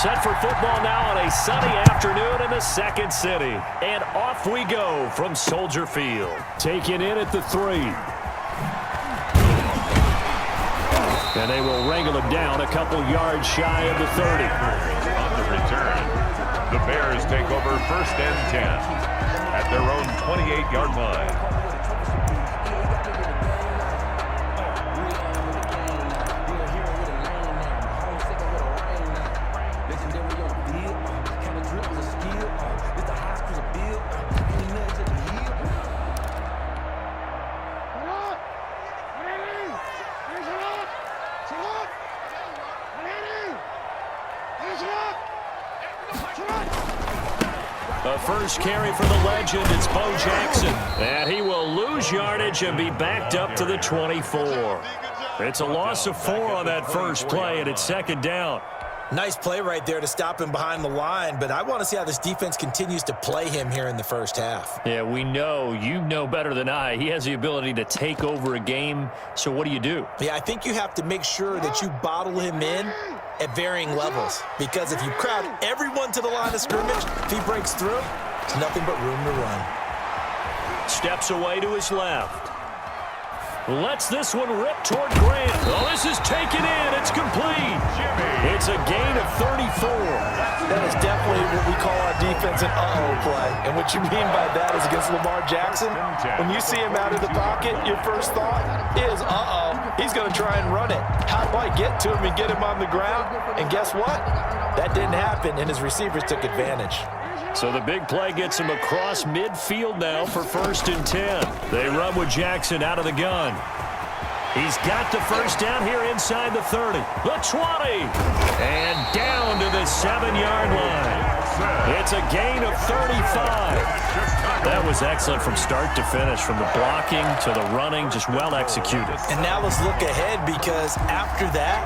Set for football now on a sunny afternoon in the second city. And off we go from Soldier Field. Taken in at the 3. And they will wrangle him down a couple yards shy of the 30. On the return, the Bears take over 1st and 10 at their own 28-yard line. The first carry for the legend, it's Bo Jackson. And he will lose yardage and be backed up to the 24. It's a loss of 4 on that first play, and it's 2nd down. Nice play right there to stop him behind the line, but I want to see how this defense continues to play him here in the first half. Yeah, we know. You know better than I. He has the ability to take over a game, so what do? Yeah, I think you have to make sure that you bottle him in at varying levels, because if you crowd everyone to the line of scrimmage, if he breaks through, there's nothing but room to run. Steps away to his left. Lets this one rip toward Grant. Oh, this is taken in. It's complete. It's a gain of 34. That is definitely what we call our defense an uh-oh play. And what you mean by that is against Lamar Jackson, when you see him out of the pocket, your first thought is, uh-oh, he's going to try and run it. How do I get to him and get him on the ground? And guess what? That didn't happen, and his receivers took advantage. So the big play gets him across midfield now for 1st and 10. They run with Jackson out of the gun. He's got the first down here inside the 30. The 20. And down to the 7-yard line. It's a gain of 35. That was excellent from start to finish, from the blocking to the running, just well executed. And now let's look ahead, because after that,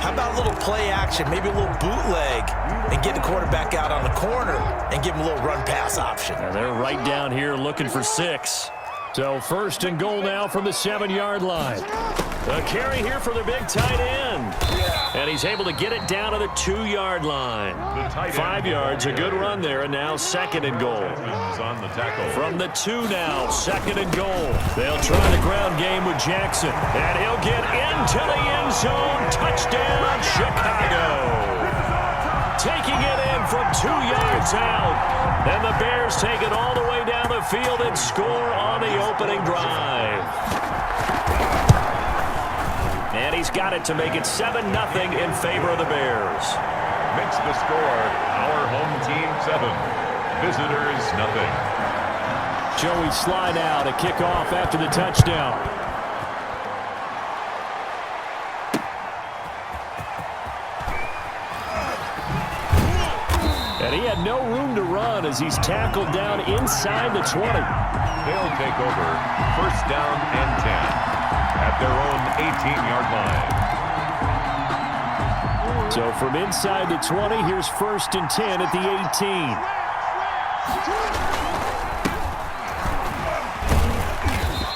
how about a little play action, maybe a little bootleg, and get the quarterback out on the corner and give him a little run-pass option. And they're right down here looking for 6. So 1st and goal now from the 7-yard line. A carry here for the big tight end. And he's able to get it down to the 2-yard line. 5 yards, a good run there, and now 2nd and goal. From the 2 now, 2nd and goal. They'll try the ground game with Jackson. And he'll get into the end zone. Touchdown, Chicago. Taking it in from 2 yards out. And the Bears take it all the way down the field and score on the opening drive. And he's got it to make it 7-0 in favor of the Bears. Makes the score our home team 7, visitors nothing. Joey slide out, a kickoff after the touchdown. And he had no room to run as he's tackled down inside the 20. They'll take over 1st down and 10 at their own 18-yard line. So from inside the 20, here's 1st and 10 at the 18.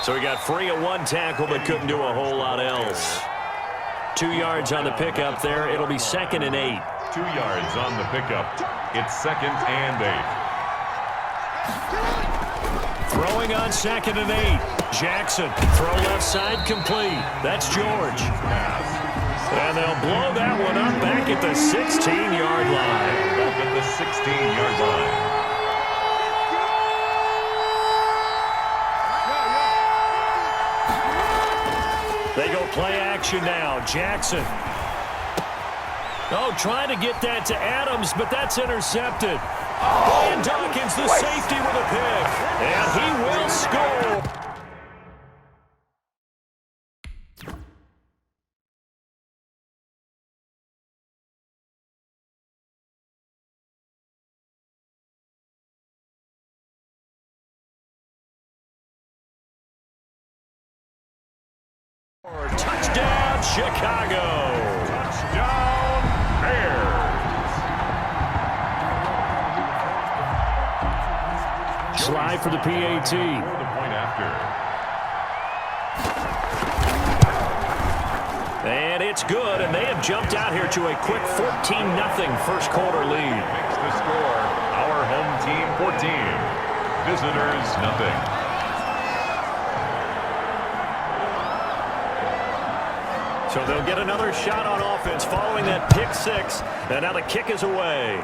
So he got free of 1 tackle but couldn't do a whole lot else. 2 yards on the pickup there. It'll be 2nd and 8. 2 yards on the pickup. It's 2nd and 8. Throwing on 2nd and 8. Jackson, throw left side, complete. That's George. And they'll blow that one up back at the 16-yard line. Back at the 16-yard line. They go play action now. Jackson. Oh, trying to get that to Adams, but that's intercepted. Brian Dawkins, the safety, with a pick. And he will score. Touchdown, Chicago. Touchdown, Bears. Slide for the PAT. For the point after. And it's good, and they have jumped out here to a quick 14-0 first quarter lead. Makes the score our home team 14, visitors nothing. So they'll get another shot on offense following that pick six, and now the kick is away.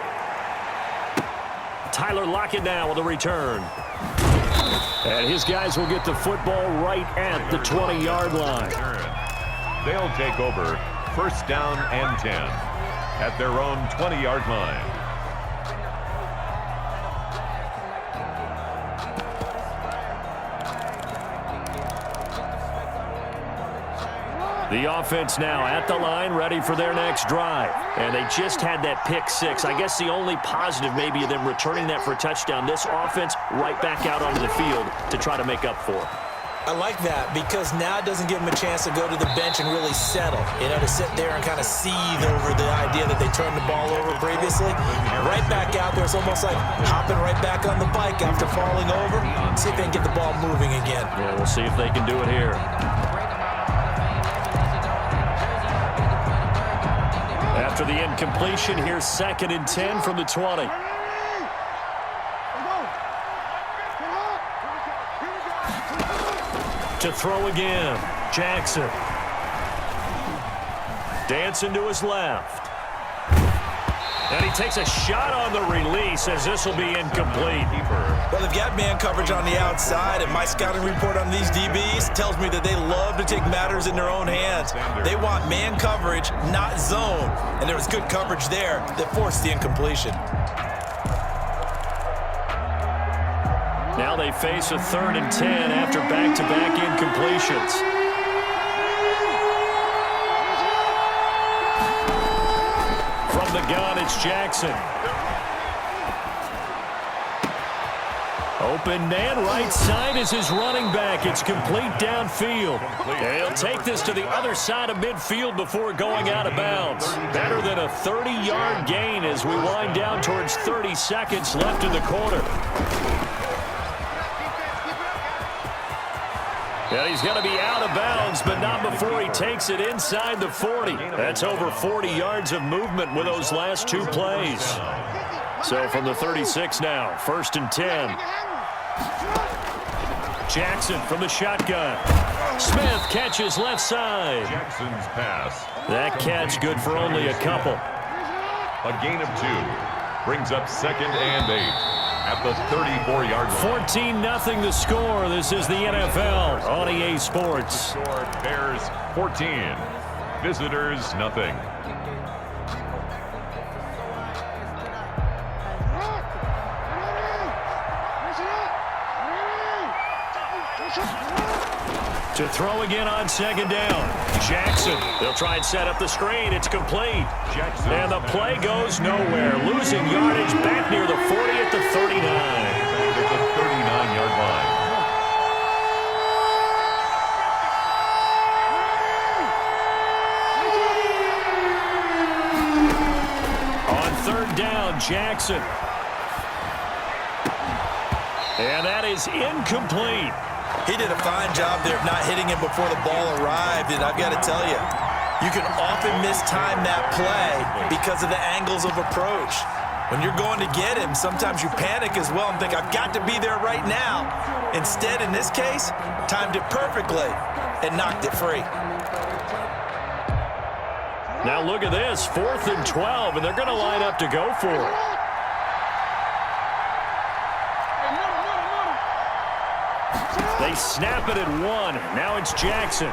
Tyler Lockett now with a return. And his guys will get the football right at the 20-yard line. They'll take over first down and 10 at their own 20-yard line. The offense now at the line, ready for their next drive. And they just had that pick six. I guess the only positive maybe of them returning that for a touchdown. This offense right back out onto the field to try to make up for it. I like that because now it doesn't give them a chance to go to the bench and really settle. You know, to sit there and kind of seethe over the idea that they turned the ball over previously. Right back out there, it's almost like hopping right back on the bike after falling over. See if they can get the ball moving again. Yeah, we'll see if they can do it here. After the incompletion, here's 2nd and 10 from the 20. To throw again, Jackson. Dancing to his left. And he takes a shot on the release as this will be incomplete. Well, they've got man coverage on the outside, and my scouting report on these DBs tells me that they love to take matters in their own hands. They want man coverage, not zone. And there was good coverage there that forced the incompletion. Now they face a 3rd and 10 after back-to-back incompletions. From the gun, it's Jackson. Open man, right side is his running back. It's complete downfield. And he'll take this to the other side of midfield before going out of bounds. Better than a 30-yard gain as we wind down towards 30 seconds left in the quarter. And he's going to be out of bounds, but not before he takes it inside the 40. That's over 40 yards of movement with those last two plays. So from the 36 now, 1st and 10. Jackson from the shotgun. Smith catches left side. Jackson's pass. That catch good for only a couple. A gain of 2 brings up 2nd and 8. At the 34-yard line. 14-0 the score. This is the NFL on EA Sports. Bears 14, visitors nothing. To throw again on 2nd down. Jackson. They'll try and set up the screen. It's complete. Jackson. And the play goes nowhere. Losing yardage back near the 40 at the 39. At the 39-yard line. On 3rd down, Jackson. And that is incomplete. He did a fine job there of not hitting him before the ball arrived, and I've got to tell you, you can often mistime that play because of the angles of approach. When you're going to get him, sometimes you panic as well and think, I've got to be there right now. Instead, in this case, timed it perfectly and knocked it free. Now look at this, 4th and 12, and they're going to line up to go for it. They snap it at 1. Now it's Jackson.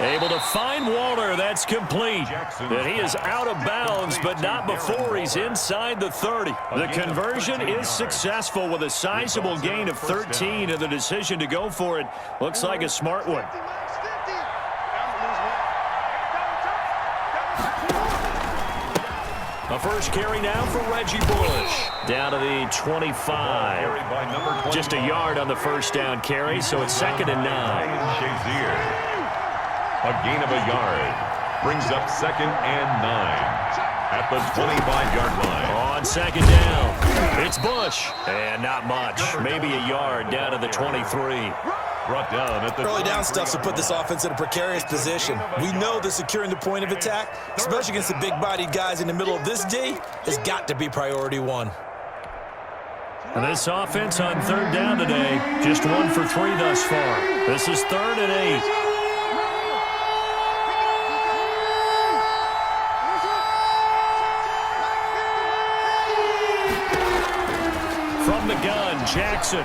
Able to find Walter. That's complete. And he is out of bounds, but not before he's inside the 30. The conversion is successful with a sizable gain of 13, and the decision to go for it looks like a smart one. A first carry now for Reggie Bush. Down to the 25. Just a yard on the first down carry, so it's 2nd and 9. A gain of a yard brings up 2nd and 9 at the 25-yard line. On 2nd down, it's Bush. And not much, maybe a yard down to the 23. Brought down at the Early down stuffs will put this offense in a precarious position. We know that securing the point of attack, especially against the big-bodied guys in the middle of this D, has got to be priority one. And this offense on third down today, just 1 for 3 thus far. This is 3rd and 8. From the gun, Jackson.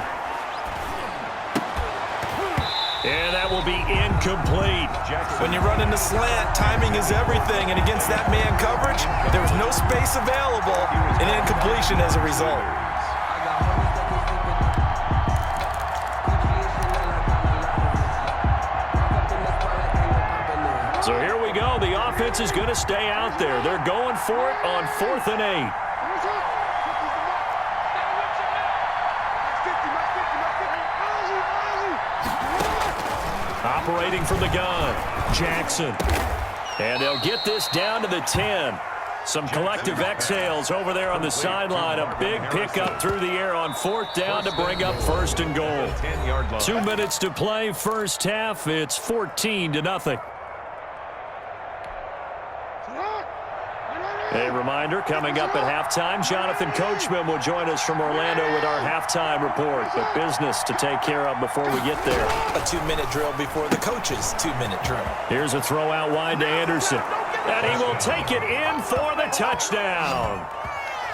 And that will be incomplete. When you run in the slant, timing is everything. And against that man coverage, there was no space available, and incompletion as a result. So here we go. The offense is going to stay out there. They're going for it on 4th and 8. Operating from the gun, Jackson. And they'll get this down to the 10. Some collective exhales over there on the sideline. A big pickup through the air on 4th down to bring up 1st and goal. 2 minutes to play, first half. It's 14-0. A reminder, coming up at halftime, Jonathan Coachman will join us from Orlando with our halftime report. But business to take care of before we get there. A 2-minute drill before the coach's 2-minute drill. Here's a throw out wide to Anderson. And he will take it in for the touchdown.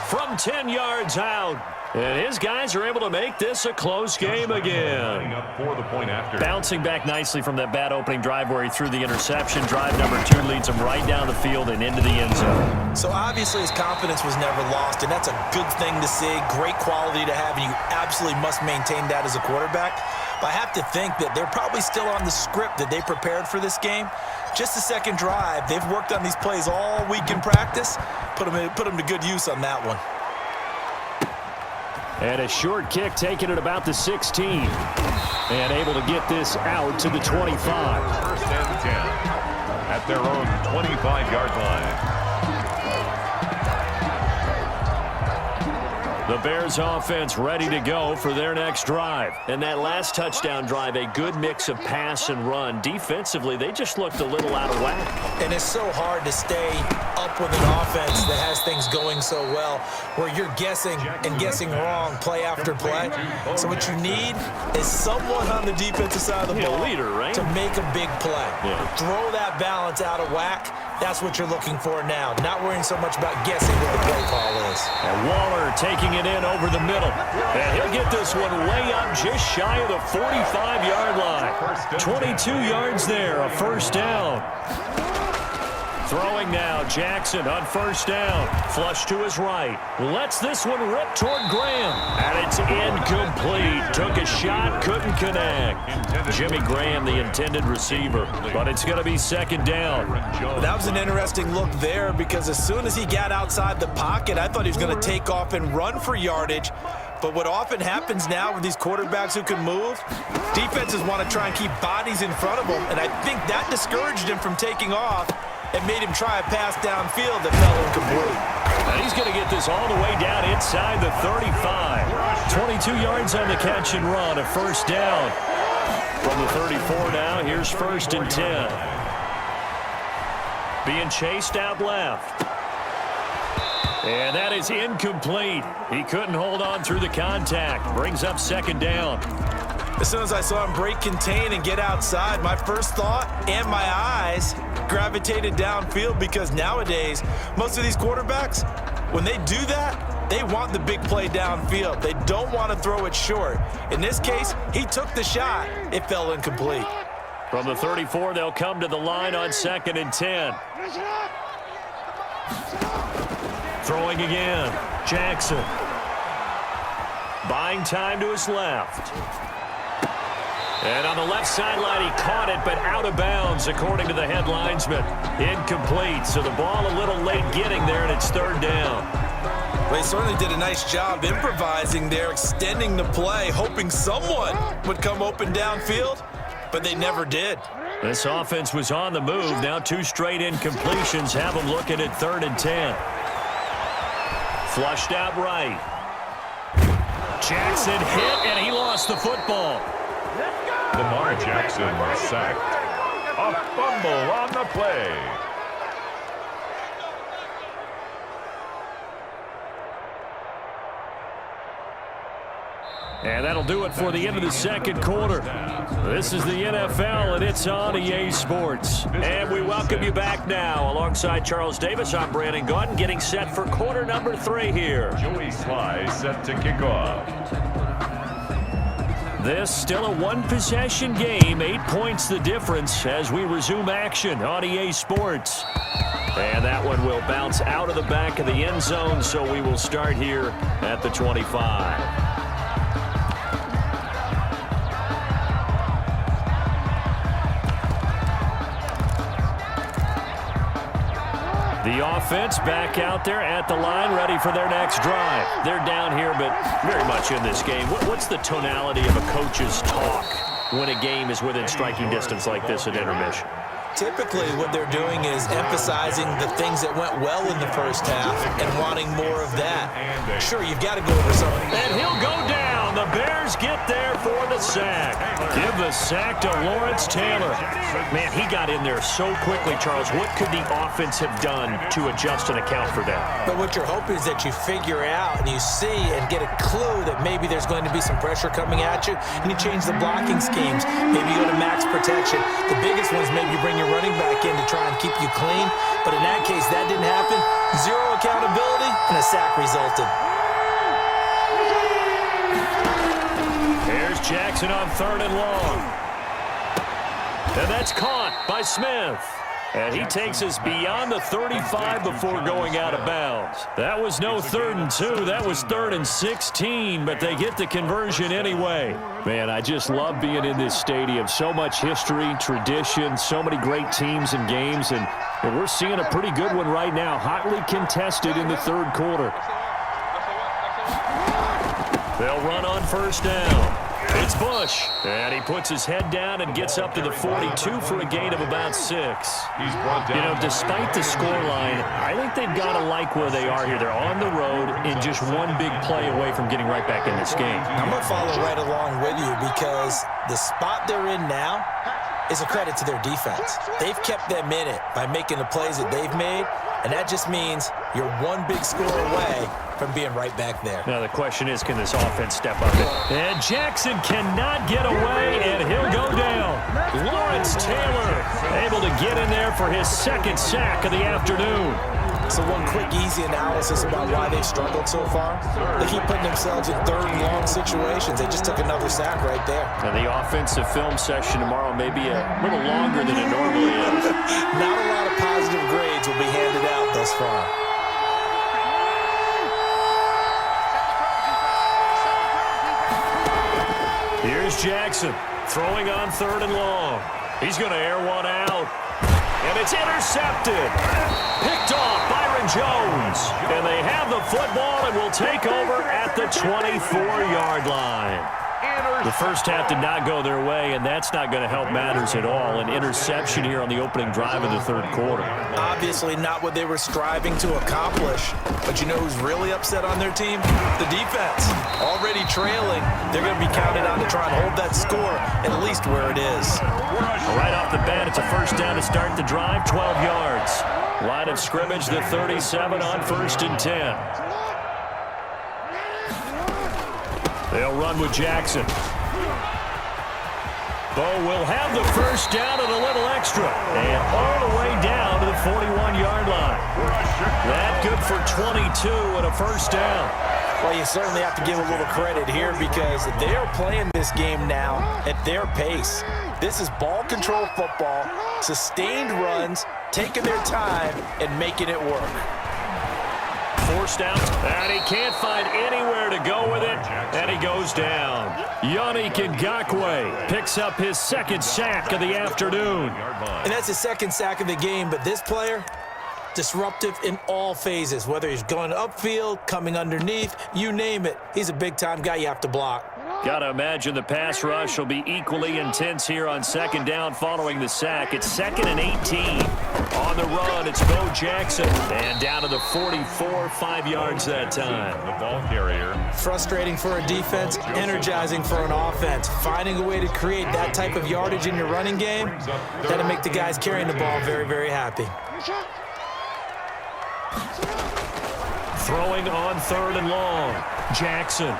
From 10 yards out. And his guys are able to make this a close game again. For the point after. Bouncing back nicely from that bad opening drive where he threw the interception. Drive number 2 leads him right down the field and into the end zone. So obviously his confidence was never lost, and that's a good thing to see. Great quality to have, and you absolutely must maintain that as a quarterback. But I have to think that they're probably still on the script that they prepared for this game. Just the second drive. They've worked on these plays all week in practice. Put them to good use on that one. And a short kick taken at about the 16. And able to get this out to the 25. 1st and 10 at their own 25-yard line. The Bears offense ready to go for their next drive. And that last touchdown drive, a good mix of pass and run. Defensively, they just looked a little out of whack. And it's so hard to stay up with an offense that has things going so well, where you're guessing and guessing wrong play after play. So what you need is someone on the defensive side of the ball leader, right? to make a big play. Yeah. Throw that balance out of whack. That's what you're looking for now. Not worrying so much about guessing what the play call is. And Waller taking it in over the middle. And he'll get this one way up just shy of the 45-yard line. 22 yards there, a 1st down. Throwing now, Jackson on 1st down. Flush to his right. Lets this one rip toward Graham. And it's incomplete. Took a shot, couldn't connect. Jimmy Graham, the intended receiver. But it's going to be 2nd down. That was an interesting look there, because as soon as he got outside the pocket, I thought he was going to take off and run for yardage. But what often happens now with these quarterbacks who can move, defenses want to try and keep bodies in front of them. And I think that discouraged him from taking off and made him try a pass downfield that fell incomplete. And he's going to get this all the way down inside the 35. 22 yards on the catch and run, a 1st down. From the 34 now, here's 1st and 10. Being chased out left. And that is incomplete. He couldn't hold on through the contact. Brings up 2nd down. As soon as I saw him break contain and get outside, my first thought and my eyes gravitated downfield, because nowadays, most of these quarterbacks, when they do that, they want the big play downfield. They don't want to throw it short. In this case, he took the shot. It fell incomplete. From the 34, they'll come to the line on 2nd and 10. Throwing again, Jackson. Buying time to his left. And on the left sideline, he caught it, but out of bounds, according to the head linesman. Incomplete, so the ball a little late getting there, and it's 3rd down. Well, he certainly did a nice job improvising there, extending the play, hoping someone would come open downfield, but they never did. This offense was on the move. Now 2 straight incompletions have them looking at 3rd and 10. Flushed out right. Jackson hit, and he lost the football. Lamar Jackson sacked. A fumble on the play. And that'll do it for the end of the second quarter. This is the NFL, and it's on EA Sports. And we welcome you back now. Alongside Charles Davis, I'm Brandon Gaudin, getting set for quarter number 3 here. Joey Sly set to kick off. This still a one-possession game. 8 points the difference as we resume action on EA Sports. And that one will bounce out of the back of the end zone, so we will start here at the 25. The offense back out there at the line, ready for their next drive. They're down here, but very much in this game. What's the tonality of a coach's talk when a game is within striking distance like this at intermission? Typically, what they're doing is emphasizing the things that went well in the first half and wanting more of that. Sure, you've got to go over something. And he'll go down. The Bears get there for the sack. Give the sack to Lawrence Taylor. Man, he got in there so quickly, Charles. What could the offense have done to adjust and account for that? But what you're hoping is that you figure out and you see and get a clue that maybe there's going to be some pressure coming at you, and you change the blocking schemes. Maybe you go to max protection. The biggest ones, maybe you bring your running back in to try and keep you clean. But in that case, that didn't happen. Zero accountability, and a sack resulted. Here's Jackson on 3rd and long. And that's caught by Smith. And he takes us beyond the 35 before going out of bounds. That was no 3rd and 2. That was 3rd and 16, but they get the conversion anyway. Man, I just love being in this stadium. So much history, tradition, so many great teams and games, and we're seeing a pretty good one right now, hotly contested in the 3rd quarter. They'll run on 1st down. It's Bush, and he puts his head down and gets up to the 42 for a gain of about 6. He's brought down. You know, despite the scoreline, I think they've got to like where they are here. They're on the road and just one big play away from getting right back in this game. I'm going to follow right along with you because the spot they're in now is a credit to their defense. They've kept them in it by making the plays that they've made, and that just means you're one big score away from being right back there. Now the question is, can this offense step up? And Jackson cannot get away, and he'll go down. Lawrence Taylor able to get in there for his 2nd sack of the afternoon. So one quick, easy analysis about why they've struggled so far. They keep putting themselves in 3rd and long situations. They just took another sack right there. Now the offensive film session tomorrow may be a little longer than it normally is. Not a lot of positive grades will be handed out thus far. Here's Jackson throwing on 3rd and long. He's going to air one out. And it's intercepted. Picked off Byron Jones. And they have the football and will take over at the 24-yard line. The first half did not go their way, and that's not going to help matters at all. An interception here on the opening drive of the 3rd quarter. Obviously not what they were striving to accomplish. But you know who's really upset on their team? The defense. Already trailing. They're going to be counted on to try and hold that score at least where it is. Right off the bat, it's a 1st down to start the drive, 12 yards. Line of scrimmage, the 37 on 1st and 10. They'll run with Jackson. Bo will have the 1st down and a little extra. And all the way down to the 41-yard line. That good for 22 and a 1st down. Well, you certainly have to give a little credit here because they are playing this game now at their pace. This is ball control football, sustained runs, taking their time, and making it work. Forced out, and he can't find anywhere to go with it, and he goes down. Yannick Ngakoue picks up his 2nd sack of the afternoon. And that's his 2nd sack of the game, but this player, disruptive in all phases, whether he's going upfield, coming underneath, you name it. He's a big-time guy you have to block. Got to imagine the pass rush will be equally intense here on 2nd down following the sack. It's 2nd and 18. On the run, it's Bo Jackson. And down to the 44, 5 yards that time. The ball carrier. Frustrating for a defense, energizing for an offense. Finding a way to create that type of yardage in your running game, that'll make the guys carrying the ball very, very happy. Throwing on 3rd and long. Jackson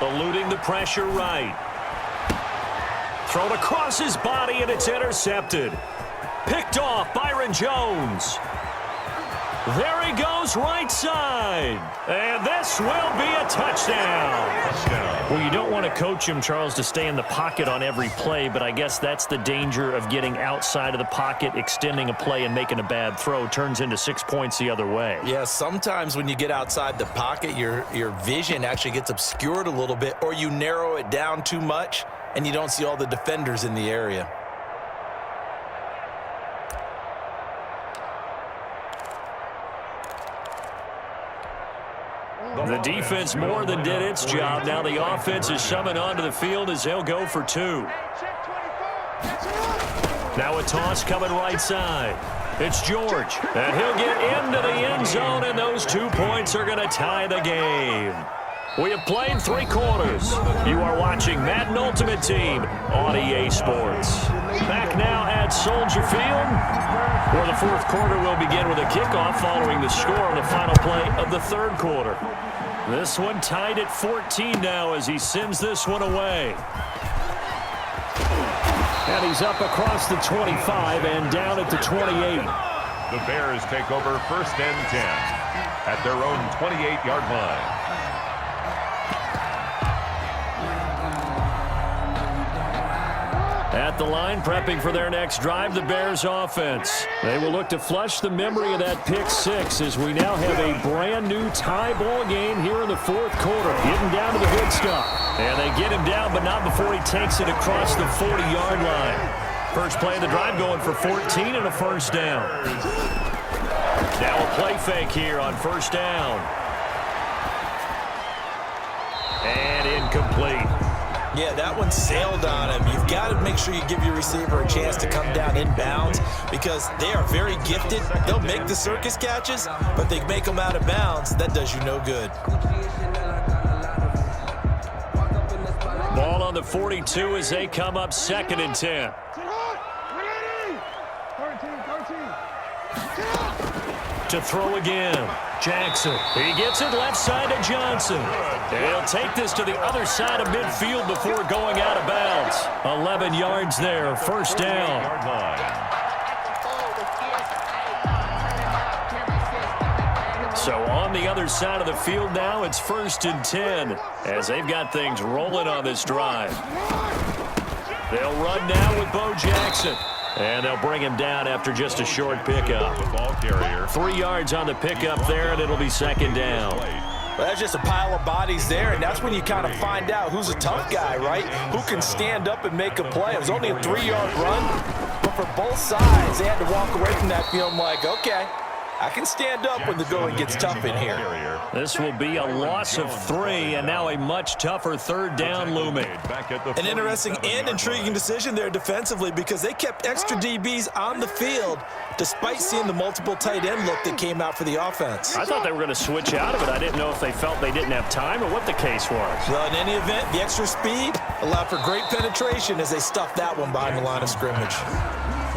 eluding the pressure right. Thrown across his body, and it's intercepted. Picked off Byron Jones. There he goes right side. And this will be a touchdown. Well, you don't want to coach him, Charles, to stay in the pocket on every play, but I guess that's the danger of getting outside of the pocket, extending a play, and making a bad throw. Turns into 6 points the other way. Yeah, sometimes when you get outside the pocket, your vision actually gets obscured a little bit, or you narrow it down too much, and you don't see all the defenders in the area. The defense more than did its job. Now the offense is shoving onto the field as they'll go for 2. Now a toss coming right side. It's George, and he'll get into the end zone, and those 2 points are going to tie the game. We have played 3 quarters. You are watching Madden Ultimate Team on EA Sports. Back now at Soldier Field, where the 4th quarter will begin with a kickoff following the score on the final play of the 3rd quarter. This one tied at 14 now as he sends this one away. And he's up across the 25 and down at the 28. The Bears take over 1st and 10 at their own 28-yard line. At the line, prepping for their next drive, the Bears offense. They will look to flush the memory of that pick 6 as we now have a brand new tie ball game here in the 4th quarter. Getting down to the good stuff. And they get him down, but not before he takes it across the 40-yard line. First play of the drive going for 14 and a 1st down. Now a play fake here on 1st down. And incomplete. Yeah, that one sailed on him. You've got to make sure you give your receiver a chance to come down inbounds because they are very gifted. They'll make the circus catches, but they make them out of bounds. That does you no good. Ball on the 42 as they come up 2nd and 10. To throw again. Jackson. He gets it left side to Johnson. And he'll take this to the other side of midfield before going out of bounds. 11 yards there. 1st down. So on the other side of the field now, it's 1st and 10 as they've got things rolling on this drive. They'll run now with Bo Jackson. And they'll bring him down after just a short pickup. The ball carrier. 3 yards on the pickup there, and it'll be 2nd down. Well, that's just a pile of bodies there, and that's when you kind of find out who's a tough guy, right? Who can stand up and make a play. It was only a 3-yard run, but for both sides, they had to walk away from that feeling like, okay, I can stand up when the going gets tough in here. This will be a loss of 3, and now a much tougher 3rd down looming. An interesting and intriguing decision there defensively because they kept extra DBs on the field despite seeing the multiple tight end look that came out for the offense. I thought they were going to switch out of it. I didn't know if they felt they didn't have time or what the case was. Well, in any event, the extra speed allowed for great penetration as they stuffed that one behind the line of scrimmage.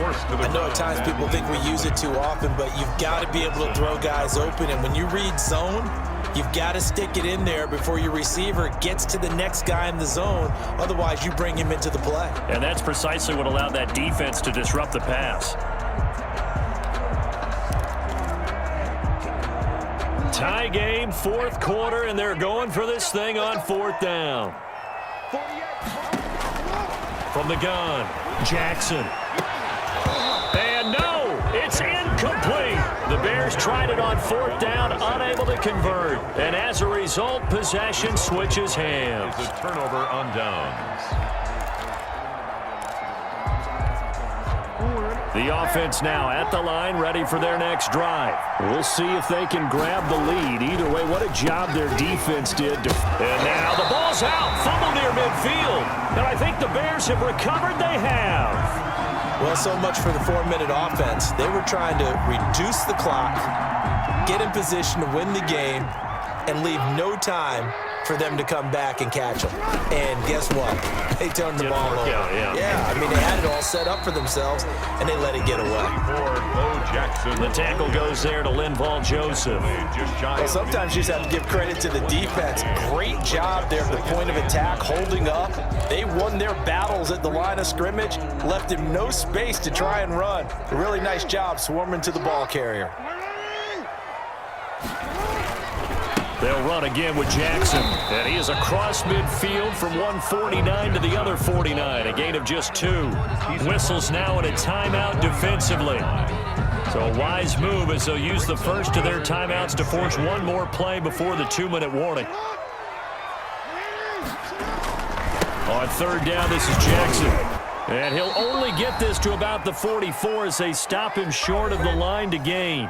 I know at times people think we use it too often, but you've got to be able to throw guys open. And when you read zone, you've got to stick it in there before your receiver gets to the next guy in the zone. Otherwise, you bring him into the play. And that's precisely what allowed that defense to disrupt the pass. Tie game, 4th quarter, and they're going for this thing on 4th down. From the gun, Jackson. And no, it's incomplete. The Bears tried it on 4th down, unable to convert. And as a result, possession switches hands. It's a turnover on downs. The offense now at the line, ready for their next drive. We'll see if they can grab the lead. Either way, what a job their defense did. And now the ball's out, fumble near midfield. And I think the Bears have recovered. They have. Well, so much for the 4-minute offense. They were trying to reduce the clock, get in position to win the game, and leave no time for them to come back and catch them. And guess what? They turned the ball over. Yeah, I mean, they had it all set up for themselves, and they let it get away. The tackle goes there to Linval Joseph. Well, sometimes you just have to give credit to the defense. Great job there at the point of attack, holding up. They won their battles at the line of scrimmage, left him no space to try and run. A really nice job swarming to the ball carrier. They'll run again with Jackson. And he is across midfield from 149 to the other 49. A gain of just 2. Whistles now in a timeout defensively. So a wise move as they'll use the first of their timeouts to force one more play before the 2-minute warning. On third down, this is Jackson. And he'll only get this to about the 44 as they stop him short of the line to gain.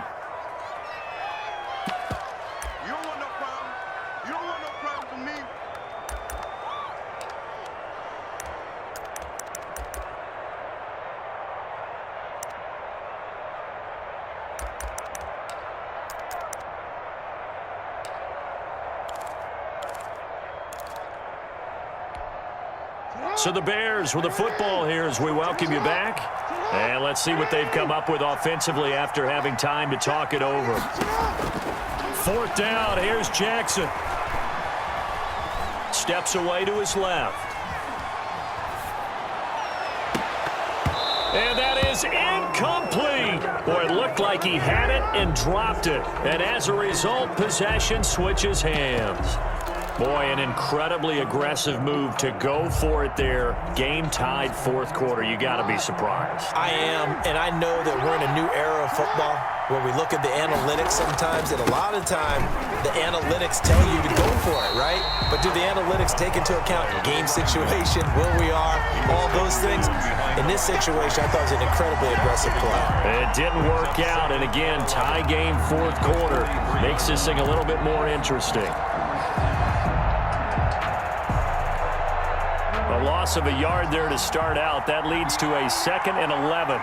So the Bears with the football here as we welcome you back. And let's see what they've come up with offensively after having time to talk it over. Fourth down, here's Jackson. Steps away to his left. And that is incomplete. Boy, it looked like he had it and dropped it. And as a result, possession switches hands. Boy, an incredibly aggressive move to go for it there. Game-tied fourth quarter. You got to be surprised. I am, and I know that we're in a new era of football where we look at the analytics sometimes, and a lot of time the analytics tell you to go for it, right? But do the analytics take into account game situation, where we are, all those things? In this situation, I thought it was an incredibly aggressive play. It didn't work out, and again, tie game fourth quarter makes this thing a little bit more interesting. A loss of a yard there to start out. That leads to a 2nd and 11.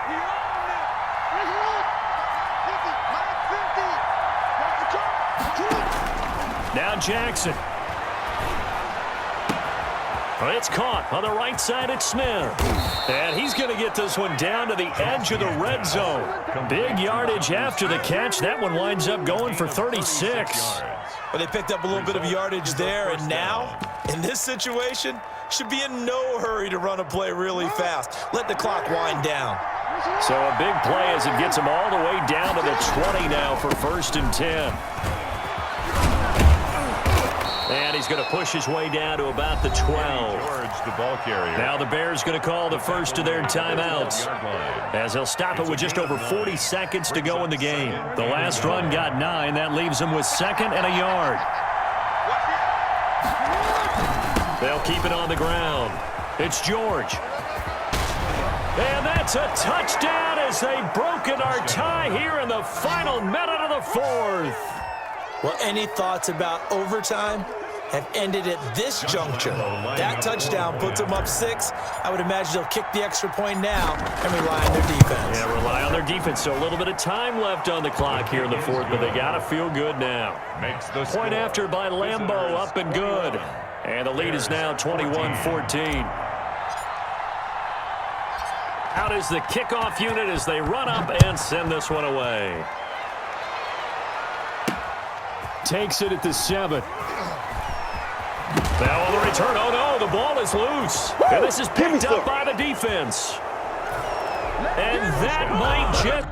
Now Jackson. It's caught on the right side. It's Smith. And he's going to get this one down to the edge of the red zone. Big yardage after the catch. That one winds up going for 36. Well, they picked up a little bit of yardage there, and now, in this situation, should be in no hurry to run a play really fast. Let the clock wind down. So a big play as it gets him all the way down to the 20 now for 1st and 10. And he's going to push his way down to about the 12. The ball carrier. Now the Bears going to call the first of their timeouts as they'll stop it with just over 40 seconds to go in the game. The last run got 9. That leaves them with 2nd and a yard. They'll keep it on the ground. It's George. And that's a touchdown as they've broken our tie here in the final minute of the fourth. Well, any thoughts about overtime have ended at this juncture. That touchdown puts them up 6. I would imagine they'll kick the extra point now and rely on their defense. Yeah, rely on their defense. So a little bit of time left on the clock here in the fourth, but they got to feel good now. Point after by Lambeau, up and good. And the lead is now 21-14. Out is the kickoff unit as they run up and send this one away. Takes it at the 7. Now on the return, oh no, the ball is loose. And this is picked up by the defense. And that might just